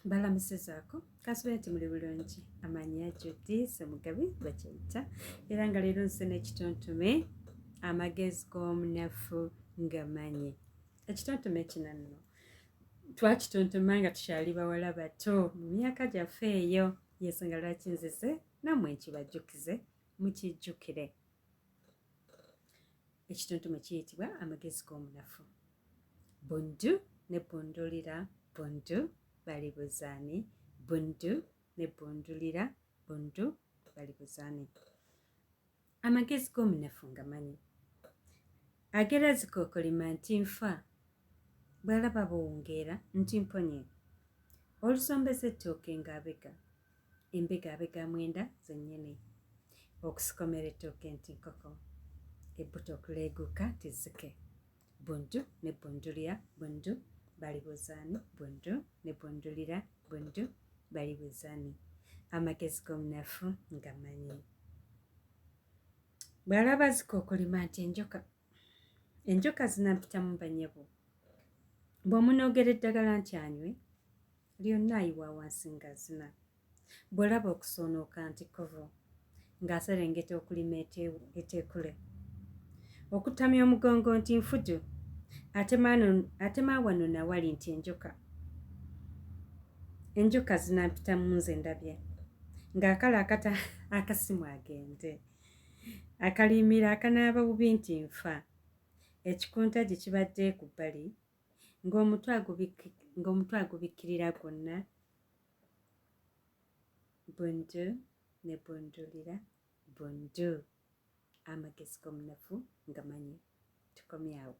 Balamusizaako kasubeti muli bulungi amanyi ajjudde Ssemugabi bakyayita era nga leero nse n'ekitontome amagezi g'omunafu ngamanyi. Ekitontome kino nno twakitontoma nga tukyali bawala bato mu myaka gyaffe eyo, y'ensonga lwaki nzize nammwe nkibajjukize mukijjukire. Ekitontome kiyitibwa amagezi g'omunafu. Bundu ne bundulira bundu bali buzaani, bundu ne bundulira bundu bali buzaani. Amagezi g'omunafu ngamanyi. Agera zikookolima nti nfa, bw'alaba buwungeera nti mponye. Olusombeza ettooke ng'abega, embega abega mwenda zennyini. Okusikomera ettooke nti nkoko, ebbuto okuleeguuka tizike. Bundu ne bundulira bundu bali buzaani, bundu ne bundulira bundu bali buzaani. Amagezi g'omunafu ngamanyi. Bw'alaba zikookolima nti enjoka, enjoka zinampitamu bannyabo. Bw'omunoogera eddagala nti anywe, lyonna ayiwa wansi ng'azina. Bw'olaba okusoonooka nti kkovo, ng'aserengeta okulima eteekule. Okutamya omugongo nti nfudu, atema wano nawali nti enjoka. Enjoka zinampitamu nze ndabye, ng'akala akasimu agende. Akalimira akanaaba bubi nti nfa. Ekikunta gye kibadde ku bbali, ng'omutwe agubikkirira gwonna. Bundu ne bundulira bundu. Amagezi g'omunafu ngamanyi. Tukomye awo.